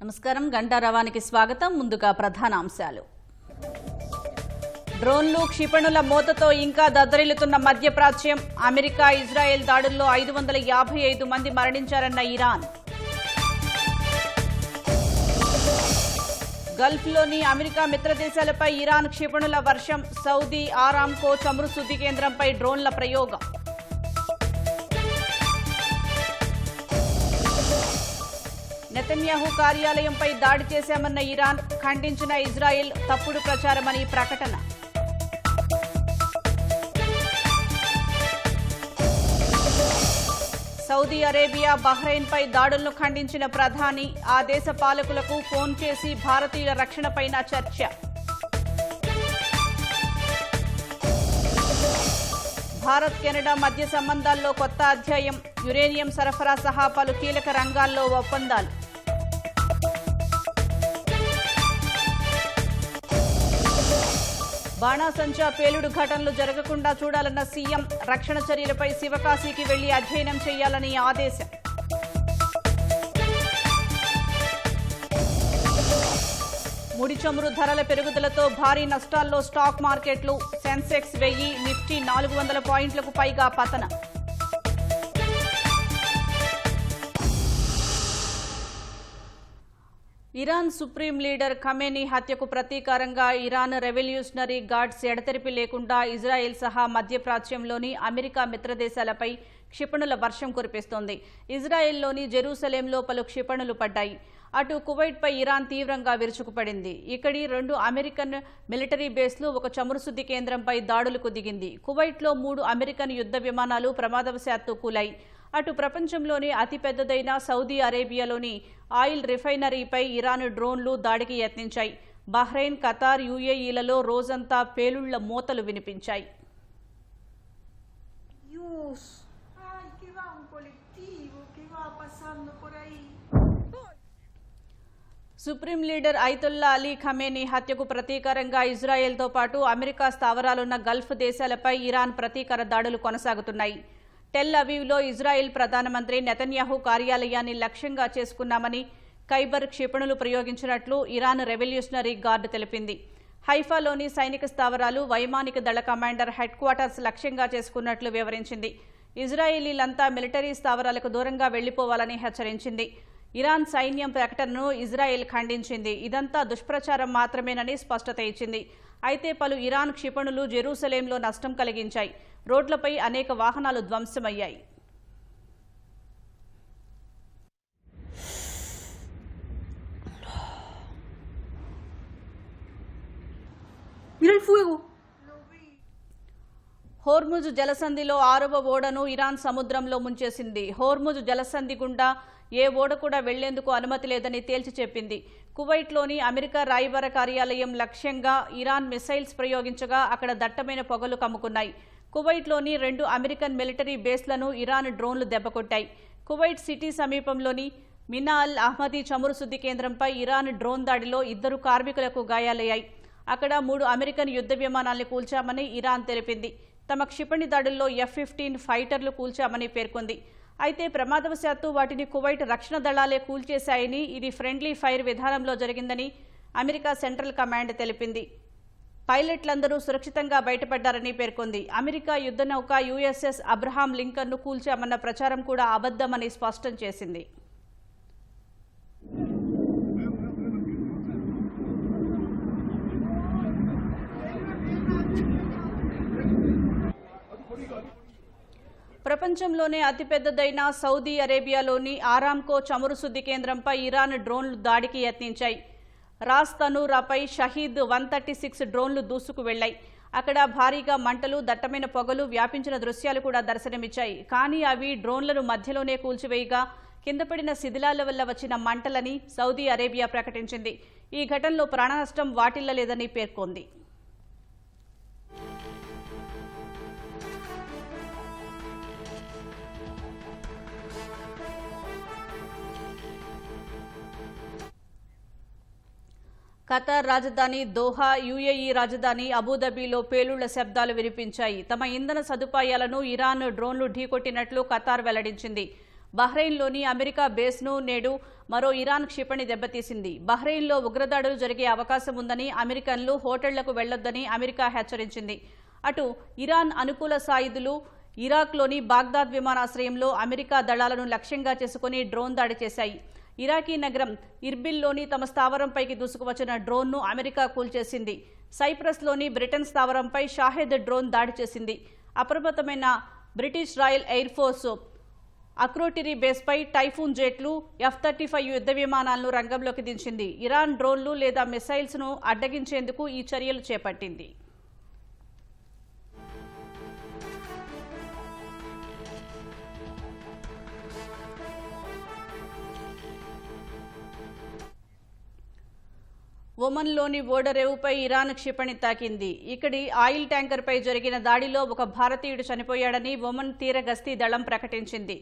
నమస్కారం. గంటారవానికి స్వాగతం. ముందుగా ప్రధాన అంశాలు. డ్రోన్లు క్షిపణుల మోతతో ఇంకా దద్దరిల్లుతున్న మధ్యప్రాచ్యం. అమెరికా ఇజ్రాయెల్ దాడుల్లో 555 మంది మరణించారన్న ఇరాన్. గల్ఫ్లోని అమెరికా మిత్రదేశాలపై ఇరాన్ క్షిపణుల వర్షం. సౌదీ ఆరామ్కో చమురు శుద్ధి కేంద్రంపై డ్రోన్ల ప్రయోగం. నెతన్యాహు కార్యాలయంపై దాడి చేశామన్న ఇరాన్. ఖండించిన ఇజ్రాయెల్ తప్పుడు ప్రచారమని ప్రకటన. సౌదీ అరేబియా బహ్రెయిన్పై దాడులను ఖండించిన ప్రధాని. ఆ దేశ పాలకులకు ఫోన్ చేసి భారతీయుల రక్షణపైన చర్చ. భారత్ కెనడా మధ్య సంబంధాల్లో కొత్త అధ్యాయం. యురేనియం సరఫరా సహా పలు కీలక రంగాల్లో ఒప్పందాలు. బాణాసంచా పేలుడు ఘటనలు జరగకుండా చూడాలన్న సీఎం. రక్షణ చర్యలపై శివకాశీకి వెళ్లి అధ్యయనం చేయాలని ఆదేశం. ముడి చమురు ధరల పెరుగుదలతో భారీ నష్టాల్లో స్టాక్ మార్కెట్లు. సెన్సెక్స్ 1000, నిఫ్టీ 400 పాయింట్లకు పైగా పతనం. ఇరాన్ సుప్రీం లీడర్ ఖమేనీ హత్యకు ప్రతీకారంగా ఇరాన్ రెవల్యూషనరీ గార్డ్స్ ఎడతెరిపి లేకుండా ఇజ్రాయెల్ సహా మధ్యప్రాచ్యంలోని అమెరికా మిత్రదేశాలపై క్షిపణుల వర్షం కురిపిస్తోంది. ఇజ్రాయెల్లోని జెరూసలేంలో పలు క్షిపణులు పడ్డాయి. అటు కువైట్పై ఇరాన్ తీవ్రంగా విరుచుకుపడింది. ఇక్కడి 2 అమెరికన్ మిలిటరీ బేస్లు, ఒక చమురు శుద్ధి కేంద్రంపై దాడులకు దిగింది. కువైట్లో 3 అమెరికన్ యుద్ధ విమానాలు ప్రమాదవశాత్తు కూలాయి. అటు ప్రపంచంలోని అతిపెద్దదైన సౌదీ అరేబియాలోని ఆయిల్ రిఫైనరీపై ఇరాన్ డ్రోన్లు దాడికి యత్నించాయి. బహ్రెయిన్, ఖతార్, యుఏఈలలో రోజంతా పేలుళ్ల మోతలు వినిపించాయి. Supreme leader Ayatollah Ali Khamenei హత్యకు ప్రతీకారంగా ఇజ్రాయెల్తో పాటు అమెరికా స్థావరాలున్న గల్ఫ్ దేశాలపై ఇరాన్ ప్రతీకార దాడులు కొనసాగుతున్నాయి. టెల్ అవీవ్లో ఇజ్రాయెల్ ప్రధానమంత్రి నెతన్యాహు కార్యాలయాన్ని లక్ష్యంగా చేసుకున్నామని, ఖైబర్ క్షిపణులు ప్రయోగించినట్లు ఇరాన్ రెవల్యూషనరీ గార్డ్ తెలిపింది. హైఫాలోని సైనిక స్థావరాలు, వైమానిక దళ కమాండర్ హెడ్ క్వార్టర్స్ లక్ష్యంగా చేసుకున్నట్లు వివరించింది. ఇజ్రాయేలీలంతా మిలిటరీ స్థావరాలకు దూరంగా వెళ్లిపోవాలని హెచ్చరించింది. ఇరాన్ సైన్యం ప్రకటనను ఇజ్రాయెల్ ఖండించింది. ఇదంతా దుష్ప్రచారం మాత్రమేనని స్పష్టత ఇచ్చింది. అయితే పలు ఇరాన్ క్షిపణులు జెరూసలేంలో నష్టం కలిగించాయి. రోడ్లపై అనేక వాహనాలు ధ్వంసమయ్యాయి. హోర్ముజ్ జలసంధిలో 6వ ఓడను ఇరాన్ సముద్రంలో ముంచేసింది. హోర్ముజ్ జలసంధి గుండా ఏ ఓడ కూడా వెళ్లేందుకు అనుమతి లేదని తేల్చి చెప్పింది. కువైట్లోని అమెరికా రాయబార కార్యాలయం లక్ష్యంగా ఇరాన్ మిసైల్స్ ప్రయోగించగా అక్కడ దట్టమైన పొగలు కమ్ముకున్నాయి. కువైట్లోని 2 అమెరికన్ మిలిటరీ బేస్లను ఇరాన్ డ్రోన్లు దెబ్బకొట్టాయి. కువైట్ సిటీ సమీపంలోని మినా అల్ అహ్మదీ చమురు శుద్ధి కేంద్రంపై ఇరాన్ డ్రోన్ దాడిలో 2 కార్మికులకు గాయాలయ్యాయి. అక్కడ 3 అమెరికన్ యుద్ధ విమానాల్ని కూల్చామని ఇరాన్ తెలిపింది. తమ క్షిపణి దాడుల్లో F-15 ఫైటర్లు కూల్చామని పేర్కొంది. అయితే ప్రమాదవశాత్తు వాటిని కువైట్ రక్షణ దళాలే కూల్చేశాయని, ఇది ఫ్రెండ్లీ ఫైర్ విధానంలో జరిగిందని అమెరికా సెంట్రల్ కమాండ్ తెలిపింది. పైలట్లందరూ సురక్షితంగా బయటపడ్డారని పేర్కొంది. అమెరికా యుద్ధ నౌక USS అబ్రహాం లింకన్ను కూల్చామన్న ప్రచారం కూడా అబద్ధమని స్పష్టం చేసింది. ప్రపంచంలోనే అతిపెద్దదైన సౌదీ అరేబియాలోని ఆరామ్కో చమురు శుద్ధి కేంద్రంపై ఇరాన్ డ్రోన్లు దాడికి యత్నించాయి. రాస్ తనూరాపై షహీద్ 136 డ్రోన్లు దూసుకు వెళ్లాయి. అక్కడ భారీగా మంటలు, దట్టమైన పొగలు వ్యాపించిన దృశ్యాలు కూడా దర్శనమిచ్చాయి. కానీ అవి డ్రోన్లను మధ్యలోనే కూల్చివేయగా కిందపడిన శిథిలాల వల్ల వచ్చిన మంటలని సౌదీ అరేబియా ప్రకటించింది. ఈ ఘటనలో ప్రాణనష్టం వాటిల్లలేదని పేర్కొంది. ఖతార్ రాజధాని దోహా, యుఏఈ రాజధాని అబుదాబిలో పేలుళ్ల శబ్దాలు వినిపించాయి. తమ ఇంధన సదుపాయాలను ఇరాన్ డ్రోన్లు ఢీకొట్టినట్లు ఖతార్ వెల్లడించింది. బహ్రెయిన్లోని అమెరికా బేస్ను నేడు మరో ఇరాన్ క్షిపణి దెబ్బతీసింది. బహ్రెయిన్లో ఉగ్రదాడులు జరిగే అవకాశం ఉందని అమెరికన్లు హోటళ్లకు వెళ్లొద్దని అమెరికా హెచ్చరించింది. అటు ఇరాన్ అనుకూల సాయుధులు ఇరాక్లోని బాగ్దాద్ విమానాశ్రయంలో అమెరికా దళాలను లక్ష్యంగా చేసుకుని డ్రోన్ దాడి చేశాయి. ఇరాకీ నగరం ఇర్బిల్లోని తమ స్థావరంపైకి దూసుకువచ్చిన డ్రోన్ను అమెరికా కూల్చేసింది. సైప్రస్లోని బ్రిటన్ స్థావరంపై షాహెద్ డ్రోన్ దాడి చేసింది. అప్రమత్తమైన British Royal Air Force Akrotiri బేస్పై టైఫూన్ జెట్లు F-35 యుద్ధ విమానాలను రంగంలోకి దించింది. ఇరాన్ డ్రోన్లు లేదా మిసైల్స్ను అడ్డగించేందుకు ఈ చర్యలు చేపట్టింది. ఒమన్లోని ఓడరేవుపై ఇరాన్ క్షిపణి తాకింది. ఇక్కడి ఆయిల్ ట్యాంకర్పై జరిగిన దాడిలో ఒక భారతీయుడు చనిపోయాడని ఒమన్ తీర గస్తీ దళం ప్రకటించింది.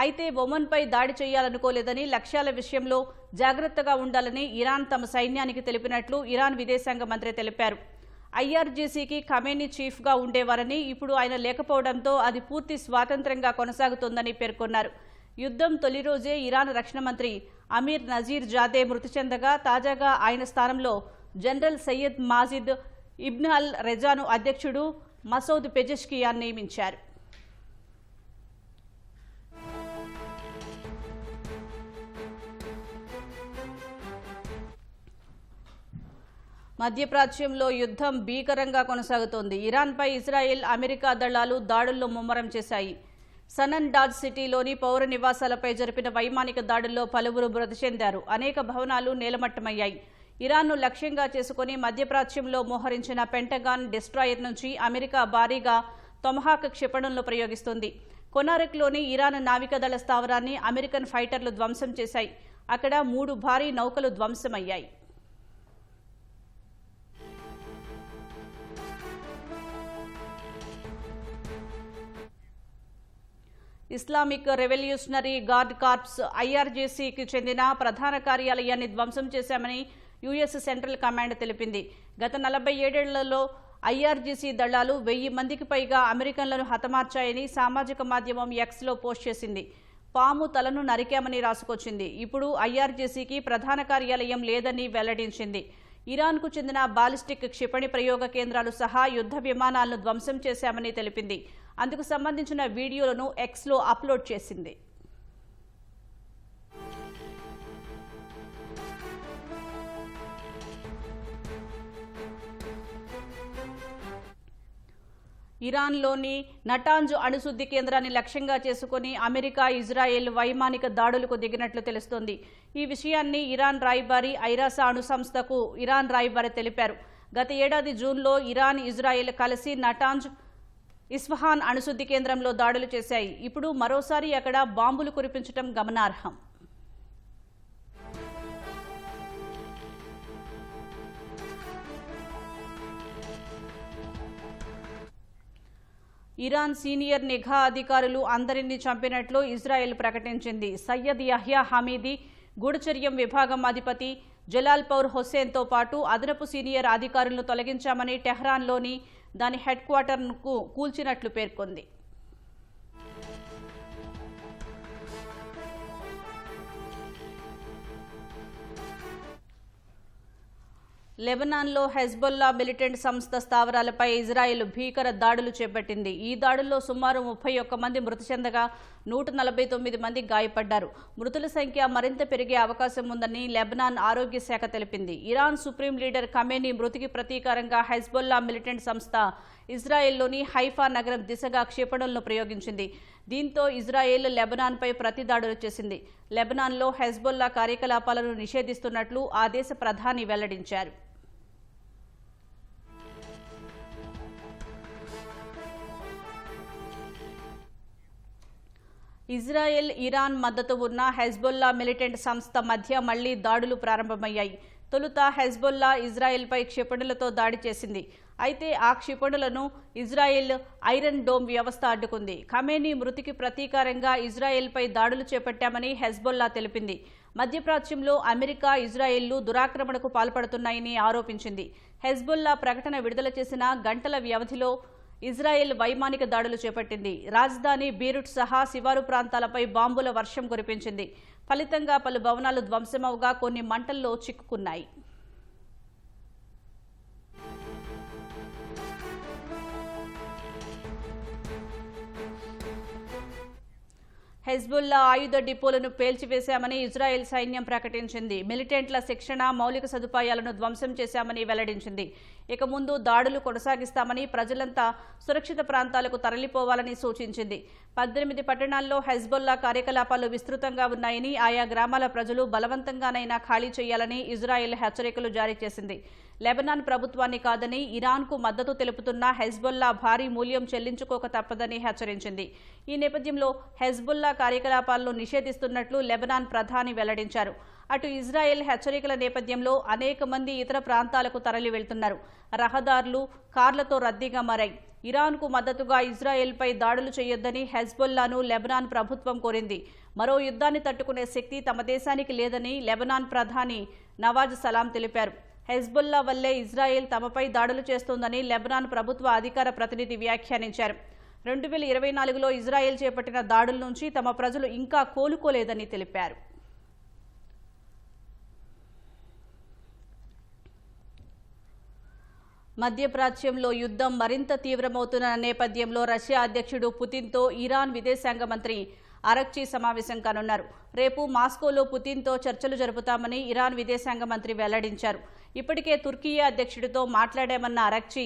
అయితే ఒమన్పై దాడి చేయాలనుకోలేదని, లక్ష్యాల విషయంలో జాగ్రత్తగా ఉండాలని ఇరాన్ తమ సైన్యానికి తెలిపినట్లు ఇరాన్ విదేశాంగ మంత్రి తెలిపారు. IRGCకి ఖమేనీ చీఫ్గా ఉండేవారని, ఇప్పుడు ఆయన లేకపోవడంతో అది పూర్తి స్వాతంత్ర్యంగా కొనసాగుతోందని పేర్కొన్నారు. యుద్ధం తొలి రోజే ఇరాన్ రక్షణ మంత్రి అమీర్ నజీర్ జాదే మృతి చెందగా, తాజాగా ఆయన స్థానంలో జనరల్ సయ్యద్ మాజిద్ ఇబ్న్ అల్ రెజాను అధ్యక్షుడు మసౌద్ పెజెష్కియాన్ నియమించారు. మధ్యప్రాచ్యంలో యుద్ధం భీకరంగా కొనసాగుతోంది. ఇరాన్పై ఇజ్రాయెల్, అమెరికా దళాలు దాడుల్లో ముమ్మరం చేశాయి. సనన్డాజ్ సిటీలోని పౌర నివాసాలపై జరిపిన వైమానిక దాడుల్లో పలువురు మృతి చెందారు. అనేక భవనాలు నేలమట్టమయ్యాయి. ఇరాన్ను లక్ష్యంగా చేసుకుని మధ్యప్రాచ్యంలో మోహరించిన పెంటగాన్ డిస్ట్రాయర్ నుంచి అమెరికా భారీగా తొమహాక్ క్షిపణులను ప్రయోగిస్తుంది. కొనారెక్లోని ఇరాన్ నావికాదళ స్థావరాన్ని అమెరికన్ ఫైటర్లు ధ్వంసం చేశాయి. అక్కడ 3 భారీ నౌకలు ధ్వంసమయ్యాయి. ఇస్లామిక్ రెవల్యూషనరీ గార్డ్ కార్ప్స్ IRGCకి చెందిన ప్రధాన కార్యాలయాన్ని ధ్వంసం చేశామని US సెంట్రల్ కమాండ్ తెలిపింది. గత 47 ఏళ్లలో IRGC దళాలు 1000 మందికి పైగా అమెరికన్లను హతమార్చాయని సామాజిక మాధ్యమం Xలో పోస్ట్ చేసింది. పాము తలను నరికామని రాసుకొచ్చింది. ఇప్పుడు IRGCకి ప్రధాన కార్యాలయం లేదని వెల్లడించింది. ఇరాన్కు చెందిన బాలిస్టిక్ క్షిపణి ప్రయోగ కేంద్రాలు సహా యుద్ధ విమానాలను ధ్వంసం చేశామని తెలిపింది. అందుకు సంబంధించిన వీడియోలను Xలో అప్లోడ్ చేసింది. ఇరాన్లోని నటాంజ్ అణుశుద్ధి కేంద్రాన్ని లక్ష్యంగా చేసుకుని అమెరికా, ఇజ్రాయెల్ వైమానిక దాడులకు దిగినట్లు తెలుస్తోంది. ఈ విషయాన్ని ఇరాన్ రాయబారి ఐరాసా అణు సంస్థకు ఇరాన్ రాయబారి తెలిపారు. గత ఏడాది జూన్లో ఇరాన్, ఇజ్రాయెల్ కలిసి నటాంజ్, ఇస్ఫహాన్ అణుశుద్ధి కేంద్రంలో దాడులు చేశాయి. ఇప్పుడు మరోసారి అక్కడ బాంబులు కురిపించడం గమనార్హం. ఇరాన్ సీనియర్ నిఘా అధికారులు అందరినీ చంపినట్లు ఇజ్రాయెల్ ప్రకటించింది. సయ్యద్ యహ్యా హమీదీ, గూఢచర్యం విభాగం అధిపతి జలాల్పౌర్ హుస్సేన్తో పాటు అదనపు సీనియర్ అధికారులను తొలగించామని టెహ్రాన్లోని దాని హెడ్ క్వార్టర్ను కూల్చినట్లు పేర్కొంది. లెబనాన్లో హెజ్బొల్లా మిలిటెంట్ సంస్థ స్థావరాలపై ఇజ్రాయెల్ భీకర దాడులు చేపట్టింది. ఈ దాడుల్లో సుమారు 31 మంది మృతి చెందగా 149 మంది గాయపడ్డారు. మృతుల సంఖ్య మరింత పెరిగే అవకాశం ఉందని లెబనాన్ ఆరోగ్య శాఖ తెలిపింది. ఇరాన్ సుప్రీం లీడర్ ఖమేనీ మృతికి ప్రతీకారంగా హెజ్బొల్లా మిలిటెంట్ సంస్థ ఇజ్రాయెల్లోని హైఫా నగరం దిశగా క్షిపణులను ప్రయోగించింది. దీంతో ఇజ్రాయెల్ లెబనాన్పై ప్రతిదాడులు చేసింది. లెబనాన్లో హెజ్బొల్లా కార్యకలాపాలను నిషేధిస్తున్నట్లు ఆ దేశ ప్రధాని వెల్లడించారు. ఇజ్రాయెల్, ఇరాన్ మద్దతు ఉన్న హెజ్బొల్లా మిలిటెంట్ సంస్థ మధ్య మళ్లీ దాడులు ప్రారంభమయ్యాయి. తొలుత హెజ్బొల్లా ఇజ్రాయెల్పై క్షిపణులతో దాడి చేసింది. అయితే ఆ క్షిపణులను ఇజ్రాయెల్ ఐరన్ డోమ్ వ్యవస్థ అడ్డుకుంది. ఖమేనీ మృతికి ప్రతీకారంగా ఇజ్రాయెల్పై దాడులు చేపట్టామని హెజ్బొల్లా తెలిపింది. మధ్యప్రాచ్యంలో అమెరికా, ఇజ్రాయెల్లు దురాక్రమణకు పాల్పడుతున్నాయని ఆరోపించింది. హెజ్బొల్లా ప్రకటన విడుదల చేసిన గంటల వ్యవధిలో ఇజ్రాయెల్ వైమానిక దాడులు చేపట్టింది. రాజధాని బీరుట్ సహా శివారు ప్రాంతాలపై బాంబుల వర్షం కురిపించింది. ఫలితంగా పలు భవనాలు ధ్వంసమవగా కొన్ని మంటల్లో చిక్కుకున్నాయి. హెజ్బుల్లా ఆయుధ డిపోలను పేల్చివేశామని ఇజ్రాయెల్ సైన్యం ప్రకటించింది. మిలిటెంట్ల శిక్షణ, మౌలిక సదుపాయాలను ధ్వంసం చేశామని వెల్లడించింది. ఇక ముందు దాడులు కొనసాగిస్తామని, ప్రజలంతా సురక్షిత ప్రాంతాలకు తరలిపోవాలని సూచించింది. 18 పట్టణాల్లో హెజ్బుల్లా కార్యకలాపాలు విస్తృతంగా ఉన్నాయని, ఆయా గ్రామాల ప్రజలు బలవంతంగానైనా ఖాళీ చేయాలని ఇజ్రాయెల్ హెచ్చరికలు జారీ చేసింది. లెబనాన్ ప్రభుత్వాన్ని కాదని ఇరాన్కు మద్దతు తెలుపుతున్న హెజ్బుల్లా భారీ మూల్యం చెల్లించుకోక తప్పదని హెచ్చరించింది. ఈ నేపథ్యంలో హెజ్బుల్లా కార్యకలాపాలను నిషేధిస్తున్నట్లు లెబనాన్ ప్రధాని వెల్లడించారు. అటు ఇజ్రాయెల్ హెచ్చరికల నేపథ్యంలో అనేక మంది ఇతర ప్రాంతాలకు తరలి వెళ్తున్నారు. రహదారులు, కార్లతో రద్దీగా మారాయి. ఇరాన్కు మద్దతుగా ఇజ్రాయెల్పై దాడులు చేయొద్దని హెజ్బుల్లాను లెబనాన్ ప్రభుత్వం కోరింది. మరో యుద్ధాన్ని తట్టుకునే శక్తి తమ దేశానికి లేదని లెబనాన్ ప్రధాని నవాజ్ సలాం తెలిపారు. హెజ్బుల్లా వల్లే ఇజ్రాయెల్ తమపై దాడులు చేస్తోందని లెబనాన్ ప్రభుత్వ అధికార ప్రతినిధి వ్యాఖ్యానించారు. 2024లో ఇజ్రాయెల్ చేపట్టిన దాడుల నుంచి తమ ప్రజలు ఇంకా కోలుకోలేదని తెలిపారు. మధ్యప్రాచ్యంలో యుద్ధం మరింత తీవ్రమవుతున్న నేపథ్యంలో రష్యా అధ్యక్షుడు పుతిన్తో ఇరాన్ విదేశాంగ మంత్రి అరక్చి సమావేశం కానున్నారు. రేపు మాస్కోలో పుతిన్తో చర్చలు జరుపుతామని ఇరాన్ విదేశాంగ మంత్రి వెల్లడించారు. ఇప్పటికే తుర్కియే అధ్యక్షుడితో మాట్లాడామన్న అరక్చి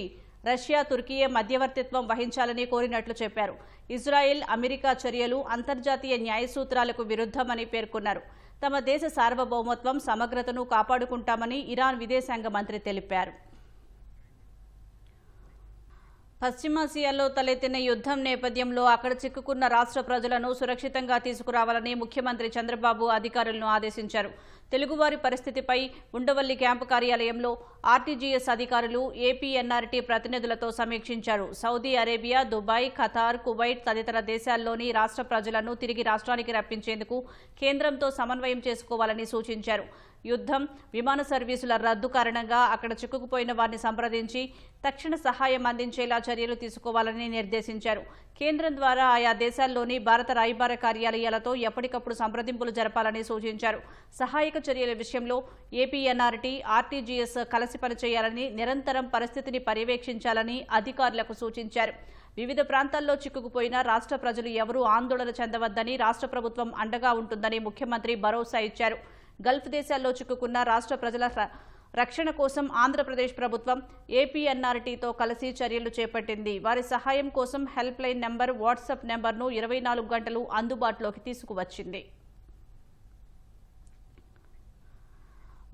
రష్యా, తుర్కియే మధ్యవర్తిత్వం వహించాలని కోరినట్లు చెప్పారు. ఇజ్రాయెల్, అమెరికా చర్యలు అంతర్జాతీయ న్యాయ సూత్రాలకు విరుద్ధమని పేర్కొన్నారు. తమ దేశ సార్వభౌమత్వం, సమగ్రతను కాపాడుకుంటామని ఇరాన్ విదేశాంగ మంత్రి తెలిపారు. పశ్చిమాసియాలో తలెత్తిన యుద్ధం నేపథ్యంలో అక్కడ చిక్కుకున్న రాష్ట్ర ప్రజలను సురక్షితంగా తీసుకురావాలని ముఖ్యమంత్రి చంద్రబాబు అధికారులను ఆదేశించారు. తెలుగువారి పరిస్థితిపై ఉండవల్లి క్యాంపు కార్యాలయంలో ఆర్టీజీఎస్ అధికారులు, ఏపీఎన్ఆర్టీ ప్రతినిధులతో సమీక్షించారు. Saudi Arabia, Dubai, Qatar, Kuwait తదితర దేశాల్లోని రాష్ట్ర ప్రజలను తిరిగి రాష్ట్రానికి రప్పించేందుకు కేంద్రంతో సమన్వయం చేసుకోవాలని సూచించారు. యుద్ధం, విమాన సర్వీసుల రద్దు కారణంగా అక్కడ చిక్కుకుపోయిన వారిని సంప్రదించి తక్షణ సహాయం అందించేలా చర్యలు తీసుకోవాలని నిర్దేశించారు. కేంద్రం ద్వారా ఆయా దేశాల్లోని భారత రాయబార కార్యాలయాలతో ఎప్పటికప్పుడు సంప్రదింపులు జరపాలని సూచించారు. సహాయక చర్యల విషయంలో ఏపీఎన్ఆర్టీ, ఆర్టీజీఎస్ కలిసి పనిచేయాలని, నిరంతరం పరిస్థితిని పర్యవేక్షించాలని అధికారులకు సూచించారు. వివిధ ప్రాంతాల్లో చిక్కుకుపోయిన రాష్ట్ర ప్రజలు ఎవరూ ఆందోళన చెందవద్దని, రాష్ట్ర ప్రభుత్వం అండగా ఉంటుందని ముఖ్యమంత్రి భరోసా ఇచ్చారు. గల్ఫ్ దేశాల్లో చిక్కుకున్న రాష్ట్ర ప్రజల రక్షణ కోసం ఆంధ్రప్రదేశ్ ప్రభుత్వం ఏపీఎన్ఆర్టీతో కలిసి చర్యలు చేపట్టింది. వారి సహాయం కోసం హెల్ప్ లైన్ నెంబర్, వాట్సాప్ నెంబర్ను 24 గంటలు అందుబాటులోకి తీసుకువచ్చింది.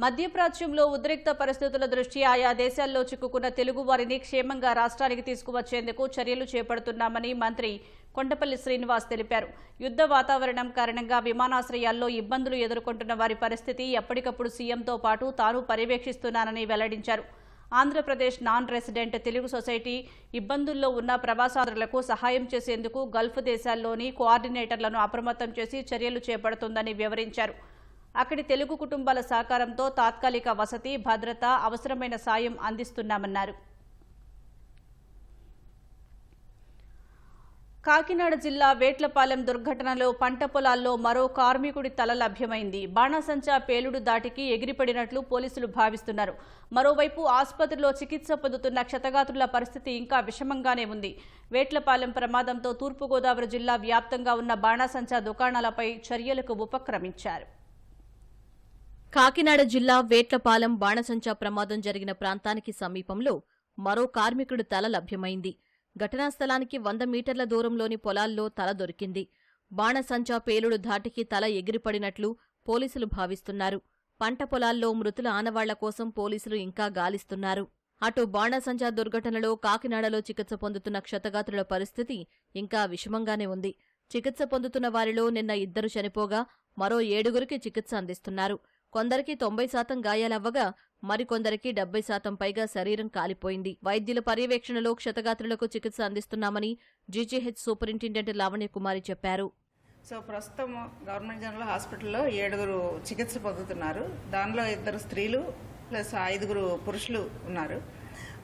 మధ్యప్రాచ్యంలో ఉద్రిక్త పరిస్థితుల దృష్ట్యా ఆయా దేశాల్లో చిక్కుకున్న తెలుగు వారిని క్షేమంగా రాష్ట్రానికి తీసుకువచ్చేందుకు చర్యలు చేపడుతున్నామని మంత్రి కొండపల్లి శ్రీనివాస్ తెలిపారు. యుద్ధ వాతావరణం కారణంగా విమానాశ్రయాల్లో ఇబ్బందులు ఎదుర్కొంటున్న వారి పరిస్థితి ఎప్పటికప్పుడు సీఎంతో పాటు తాను పర్యవేక్షిస్తున్నానని వెల్లడించారు. Andhra Pradesh non resident Telugu society ఇబ్బందుల్లో ఉన్న ప్రవాసాంధ్రులకు సహాయం చేసేందుకు గల్ఫ్ దేశాల్లోని కోఆర్డినేటర్లను అప్రమత్తం చేసి చర్యలు చేపడుతుందని వివరించారు. అక్కడి తెలుగు కుటుంబాల సహకారంతో తాత్కాలిక వసతి, భద్రత, అవసరమైన సాయం అందిస్తున్నామన్నారు. కాకినాడ జిల్లా వేట్లపాలెం దుర్ఘటనలో పంట పొలాల్లో మరో కార్మికుడి తల లభ్యమైంది. బాణాసంచా పేలుడు దాటికి ఎగిరిపడినట్లు పోలీసులు భావిస్తున్నారు. మరోవైపు ఆసుపత్రిలో చికిత్స పొందుతున్న క్షతగాత్రుల పరిస్థితి ఇంకా విషమంగానే ఉంది. వేట్లపాలెం ప్రమాదంతో తూర్పుగోదావరి జిల్లా వ్యాప్తంగా ఉన్న బాణాసంచా దుకాణాలపై చర్యలకు ఉపక్రమించారు. కాకినాడ జిల్లా వేట్లపాలెం బాణసంచా ప్రమాదం జరిగిన ప్రాంతానికి సమీపంలో మరో కార్మికుడి తల లభ్యమైంది. ఘటనా స్థలానికి 100 మీటర్ల దూరంలోని పొలాల్లో తల దొరికింది. బాణసంచా పేలుడు ధాటికి తల ఎగిరిపడినట్లు పోలీసులు భావిస్తున్నారు. పంట పొలాల్లో మృతుల ఆనవాళ్ల కోసం పోలీసులు ఇంకా గాలిస్తున్నారు. అటు బాణసంచా దుర్ఘటనలో కాకినాడలో చికిత్స పొందుతున్న క్షతగాత్రుల పరిస్థితి ఇంకా విషమంగానే ఉంది. చికిత్స పొందుతున్న వారిలో నిన్న 2 చనిపోగా మరో 7గురికి చికిత్స అందిస్తున్నారు. కొందరికి 90% గాయాలవ్వగా మరికొందరికి 70% పైగా శరీరం కాలిపోయింది. వైద్యుల పర్యవేక్షణలో క్షతగాత్రులకు చికిత్స అందిస్తున్నామని జీజీహెచ్ సూపరింటెండెంట్ లావణ్య కుమారి చెప్పారు. సో ప్రస్తుతం గవర్నమెంట్ జనరల్ హాస్పిటల్లో 7 చికిత్స పొందుతున్నారు. దానిలో 2 స్త్రీలు ప్లస్ 5 పురుషులు ఉన్నారు.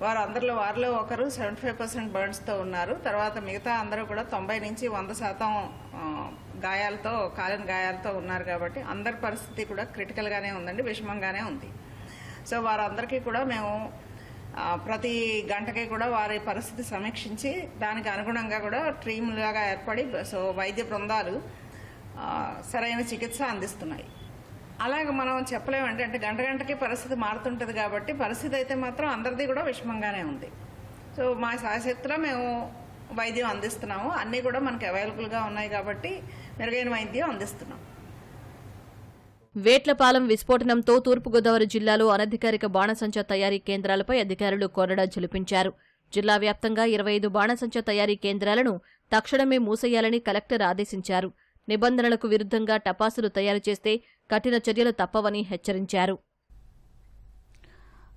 వారిలో ఒకరు 75% బర్న్స్తో ఉన్నారు. తర్వాత మిగతా అందరూ కూడా 90 నుంచి 100% కాలిన గాయాలతో ఉన్నారు. కాబట్టి అందరి పరిస్థితి కూడా క్రిటికల్గానే ఉందండి, విషమంగానే ఉంది. సో వారందరికీ కూడా మేము ప్రతి గంటకి కూడా వారి పరిస్థితి సమీక్షించి దానికి అనుగుణంగా కూడా టీంలాగా ఏర్పడి వైద్య బృందాలు సరైన చికిత్స అందిస్తున్నాయి. అలాగే మనం చెప్పలేమంటే గంటకి పరిస్థితి మారుతుంటుంది. కాబట్టి పరిస్థితి అయితే మాత్రం అందరిది కూడా విషమంగానే ఉంది. సో మా శాయశక్తిలో మేము వైద్యం అందిస్తున్నాము. అన్నీ కూడా మనకి అవైలబుల్గా ఉన్నాయి కాబట్టి మెరుగైన వైద్యం అందిస్తున్నాం. వేట్లపాలెం విస్ఫోటనంతో తూర్పుగోదావరి జిల్లాలో అనధికారిక బాణసంచా తయారీ కేంద్రాలపై అధికారులు కొరడా జలిపించారు. జిల్లా వ్యాప్తంగా 25 బాణసంచా తయారీ కేంద్రాలను తక్షణమే మూసేయాలని కలెక్టర్ ఆదేశించారు. నిబంధనలకు విరుద్ధంగా టపాసులు తయారు చేస్తే కఠిన చర్యలు తప్పవని హెచ్చరించారు.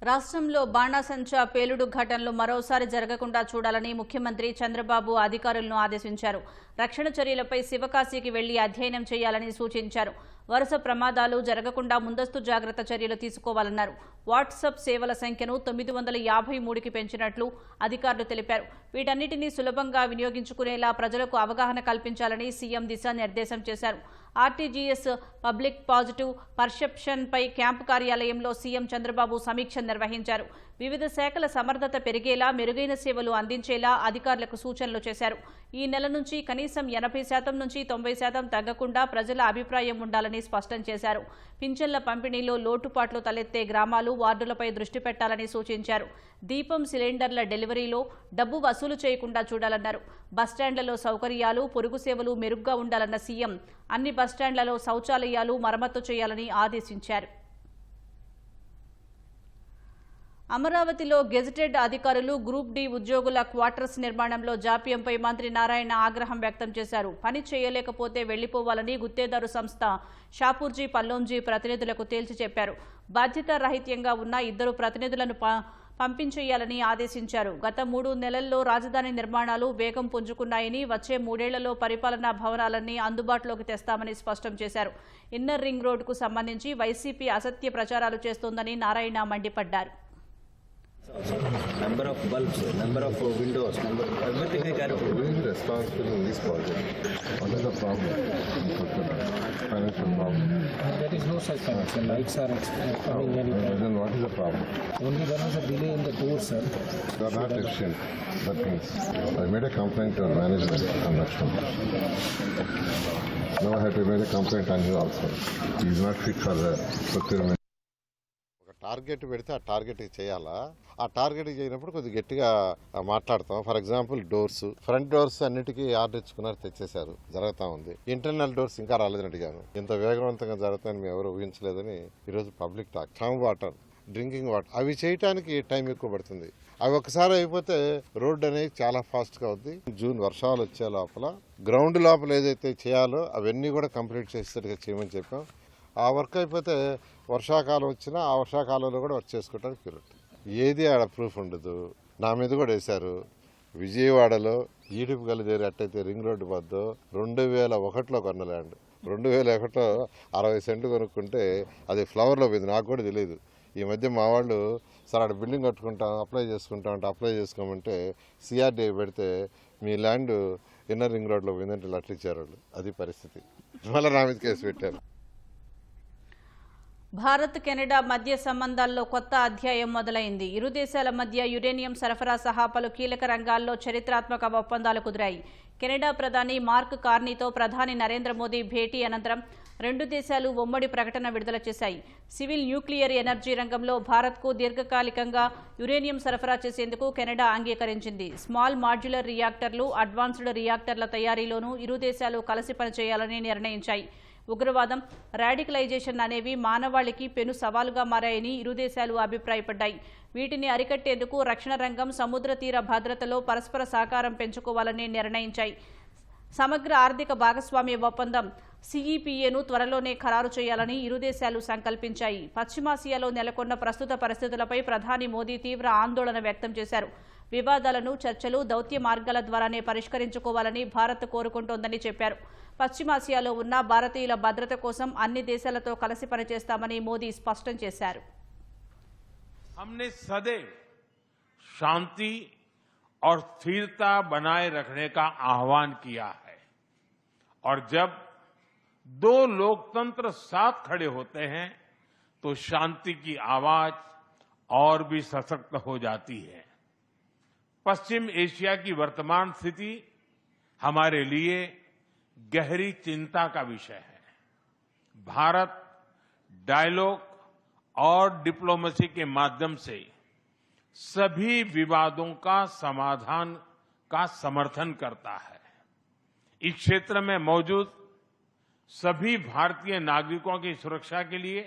రాష్ట్రంలో బాణాసంచా పేలుడు ఘటనలు మరోసారి జరగకుండా చూడాలని ముఖ్యమంత్రి చంద్రబాబు అధికారులను ఆదేశించారు. రక్షణ చర్యలపై శివకాశికి వెళ్లి అధ్యయనం చేయాలని సూచించారు. వరుస ప్రమాదాలు జరగకుండా ముందస్తు జాగ్రత్త చర్యలు తీసుకోవాలన్నారు. వాట్సాప్ సేవల సంఖ్యను 953కి పెంచినట్లు అధికారులు తెలిపారు. వీటన్నిటినీ సులభంగా వినియోగించుకునేలా ప్రజలకు అవగాహన కల్పించాలని సీఎం దిశానిర్దేశం చేశారు. ఆర్టీజీఎస్ పబ్లిక్ పాజిటివ్ పర్సెప్షన్పై క్యాంపు కార్యాలయంలో సీఎం చంద్రబాబు సమీక్ష నిర్వహించారు. వివిధ శాఖల సమర్థత పెరిగేలా మెరుగైన సేవలు అందించేలా అధికారులకు సూచనలు చేశారు. ఈ నెల నుంచి కనీసం 80% నుంచి 90% తగ్గకుండా ప్రజల అభిప్రాయం ఉండాలని స్పష్టం చేశారు. పింఛన్ల పంపిణీలో లోటుపాట్లు తలెత్తే గ్రామాలు, వార్డులపై దృష్టి పెట్టాలని సూచించారు. దీపం సిలిండర్ల డెలివరీలో డబ్బు వసూలు చేయకుండా చూడాలన్నారు. బస్టాండ్లలో సౌకర్యాలు, పొరుగు సేవలు మెరుగ్గా ఉండాలన్న సీఎం అన్ని బస్టాండ్లలో శౌచాలయాలు మరమ్మతు చేయాలని ఆదేశించారు. అమరావతిలో గెజిటెడ్ అధికారులు గ్రూప్ డి ఉద్యోగుల క్వార్టర్స్ నిర్మాణంలో జాప్యంపై మంత్రి నారాయణ ఆగ్రహం వ్యక్తం చేశారు. పని చేయలేకపోతే వెళ్లిపోవాలని గుత్తేదారు సంస్థ షాపూర్జీ పల్లోంజీ ప్రతినిధులకు తేల్చి చెప్పారు. బాధ్యతారాహిత్యంగా ఉన్న 2 ప్రతినిధులను పంపించేయాలని ఆదేశించారు. గత 3 నెలల్లో రాజధాని నిర్మాణాలు వేగం పుంజుకున్నాయని, వచ్చే 3 ఏళ్లలో పరిపాలనా భవనాలన్నీ అందుబాటులోకి తెస్తామని స్పష్టం చేశారు. ఇన్నర్ రింగ్ రోడ్డుకు సంబంధించి వైసీపీ అసత్య ప్రచారాలు చేస్తోందని నారాయణ మండిపడ్డారు. Number of bulbs, number of windows, everything I carry. Who is responsible in this project? What is the problem? Financial problem. There is no such financial. Lights are coming in. Then what is the problem? Only there was a delay in the tour, sir. They are not efficient. That means I made a complaint to management on Lakshman. Now I have to make a complaint on you also. He is not fit for the procurement. Target పెడితే ఆ target చేయాలా, ఆ target చేయనప్పుడు కొద్దిగా గట్టిగా మాట్లాడతాం. For example doors, front doors అన్నిటికీ order ఇచ్చుకున్నారు, తెచ్చేశారు, జరుగుతా ఉంది. ఇంటర్నల్ డోర్స్ ఇంకా రాలేదని అడిగాను. ఇంత వేగవంతంగా జరుగుతాయని మేము ఎవరు ఊహించలేదని ఈరోజు public talk. Storm water, drinking water, అవి చేయడానికి టైం ఎక్కువ పడుతుంది. అవి ఒకసారి అయిపోతే రోడ్డు అనేది చాలా ఫాస్ట్గా అవుద్ది. జూన్ వర్షాలు వచ్చే లోపల గ్రౌండ్ లోపల ఏదైతే చేయాలో అవన్నీ కూడా కంప్లీట్ చేసేట్టుగా చేయమని చెప్పాం. ఆ వర్క్ అయిపోతే వర్షాకాలం వచ్చినా ఆ వర్షాకాలంలో కూడా వర్క్ చేసుకోవడానికి కుదురుతుంది. ఏది ఆడ ప్రూఫ్ ఉండదు. నా మీద కూడా వేశారు. విజయవాడలో ఈడుపు గలిదేరి అట్టయితే రింగ్ రోడ్డు వద్దు 2001లో కొన్న ల్యాండ్, 2001లో 60 సెంట్లు కొనుక్కుంటే అది ఫ్లవర్లో పోయింది. నాకు కూడా తెలియదు. ఈ మధ్య మా వాళ్ళు సార్ ఆడ బిల్డింగ్ కట్టుకుంటాం, అప్లై చేసుకుంటాం అంటే అప్లై చేసుకోమంటే సిఆర్డీ పెడితే మీ ల్యాండ్ ఇన్నర్ రింగ్ రోడ్లో పోయిందంటే లెటర్ ఇచ్చారు వాళ్ళు. అది పరిస్థితి. మళ్ళీ నా మీద కేసు పెట్టారు. భారత్ కెనడా మధ్య సంబంధాల్లో కొత్త అధ్యాయం మొదలైంది. ఇరు దేశాల మధ్య యురేనియం సరఫరా సహా పలు కీలక రంగాల్లో చరిత్రాత్మక ఒప్పందాలు కుదిరాయి. కెనడా ప్రధాని మార్క్ కార్నీతో ప్రధాని నరేంద్ర మోదీ భేటీ అనంతరం 2 దేశాలు ఉమ్మడి ప్రకటన విడుదల చేశాయి. సివిల్ న్యూక్లియర్ ఎనర్జీ రంగంలో భారత్కు దీర్ఘకాలికంగా యురేనియం సరఫరా చేసేందుకు కెనడా అంగీకరించింది. స్మాల్ మాడ్యులర్ రియాక్టర్లు, అడ్వాన్స్డ్ రియాక్టర్ల తయారీలోనూ ఇరు దేశాలు కలిసి పనిచేయాలని నిర్ణయించాయి. ఉగ్రవాదం, రాడికలైజేషన్ అనేవి మానవాళికి పెను సవాలుగా మారాయని ఇరు దేశాలు అభిప్రాయపడ్డాయి. వీటిని అరికట్టేందుకు రక్షణ రంగం, సముద్ర తీర భద్రతలో పరస్పర సహకారం పెంచుకోవాలని నిర్ణయించాయి. సమగ్ర ఆర్థిక భాగస్వామ్య ఒప్పందం సిఈపిఏను త్వరలోనే ఖరారు చేయాలని ఇరు దేశాలు సంకల్పించాయి. పశ్చిమాసియాలో నెలకొన్న ప్రస్తుత పరిస్థితులపై ప్రధాని మోదీ తీవ్ర ఆందోళన వ్యక్తం చేశారు. వివాదాలను చర్చలు, దౌత్య మార్గాల ద్వారానే పరిష్కరించుకోవాలని భారత్ కోరుకుంటోందని చెప్పారు. పశ్చిమాసియాలో ఉన్న భారతీయుల భద్రత కోసం అన్ని దేశాలతో కలిసి పనిచేస్తామని మోదీ స్పష్టం చేశారు. हमने सदैव शांति और स्थिरता बनाए रखने का आह्वान किया है। और जब दो लोकतंत्र साथ खड़े होते हैं तो शांति की आवाज और भी सशक्त हो जाती है। पश्चिम एशिया की वर्तमान स्थिति हमारे लिए गहरी चिंता का विषय है। भारत डायलॉग और डिप्लोमेसी के माध्यम से सभी विवादों का समाधान का समर्थन करता है। इस क्षेत्र में मौजूद सभी भारतीय नागरिकों की सुरक्षा के लिए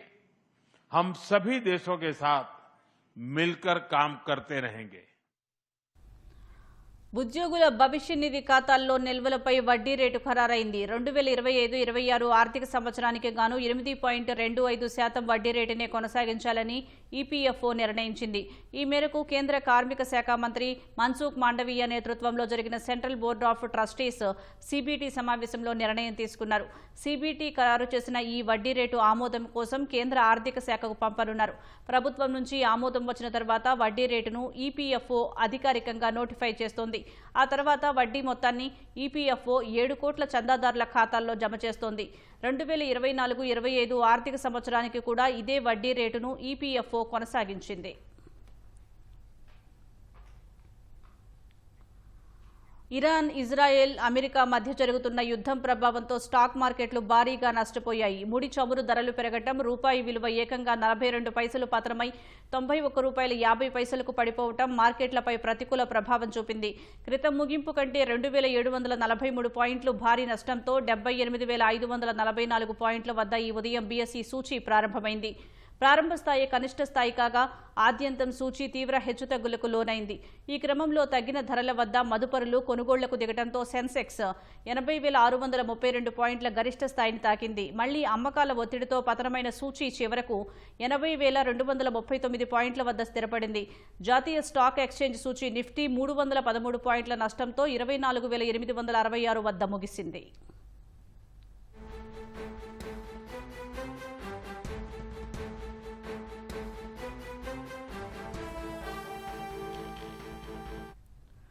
हम सभी देशों के साथ मिलकर काम करते रहेंगे। ఉద్యోగుల భవిష్య నిధి ఖాతాల్లో నిల్వలపై వడ్డీ రేటు ఖరారైంది. 2025-26 ఆర్థిక సంవత్సరానికి గాను 8.25% వడ్డీ రేటునే కొనసాగించాలని ఈపీఎఫ్ఓ నిర్ణయించింది. ఈ మేరకు కేంద్ర కార్మిక శాఖ మంత్రి మన్సుఖ్ మాండవీయ నేతృత్వంలో జరిగిన central board of trustees CBT సమావేశంలో నిర్ణయం తీసుకున్నారు. సిబిటి ఖరారు చేసిన ఈ వడ్డీ రేటు ఆమోదం కోసం కేంద్ర ఆర్థిక శాఖకు పంపనున్నారు. ప్రభుత్వం నుంచి ఆమోదం వచ్చిన తర్వాత వడ్డీ రేటును ఈపీఎఫ్ఓ అధికారికంగా నోటిఫై చేస్తోంది. ఆ తర్వాత వడ్డీ మొత్తాన్ని ఈపీఎఫ్ఓ 7 కోట్ల చందాదారుల ఖాతాల్లో జమ చేస్తోంది. 2024-25 ఆర్థిక సంవత్సరానికి కూడా ఇదే వడ్డీ రేటును ఈపీఎఫ్ఓ కొనసాగించింది. ఇరాన్, ఇజ్రాయెల్, అమెరికా మధ్య జరుగుతున్న యుద్ధం ప్రభావంతో స్టాక్ మార్కెట్లు భారీగా నష్టపోయాయి. ముడి చమురు ధరలు పెరగటం, రూపాయి విలువ ఏకంగా 42 పైసలు పతనమై 91 రూపాయల 50 పైసలకు పడిపోవటం మార్కెట్లపై ప్రతికూల ప్రభావం చూపింది. క్రితం ముగింపు కంటే 2743 పాయింట్లు భారీ నష్టంతో 78,544 పాయింట్ల వద్ద ఈ ఉదయం బీఎస్ఈ సూచీ ప్రారంభమైంది. ప్రారంభ స్థాయి కనిష్ట స్థాయి కాగా ఆద్యంతం సూచీ తీవ్ర హెచ్చుతగ్గులకు లోనైంది. ఈ క్రమంలో తగ్గిన ధరల వద్ద మదుపరులు కొనుగోళ్లకు దిగడంతో సెన్సెక్స్ 80,632 పాయింట్ల గరిష్ట స్థాయిని తాకింది. మళ్లీ అమ్మకాల ఒత్తిడితో పతనమైన సూచీ చివరకు 80,239 పాయింట్ల వద్ద స్థిరపడింది. జాతీయ స్టాక్ ఎక్స్చేంజ్ సూచీ నిఫ్టీ 313 పాయింట్ల నష్టంతో 24,866 వద్ద ముగిసింది.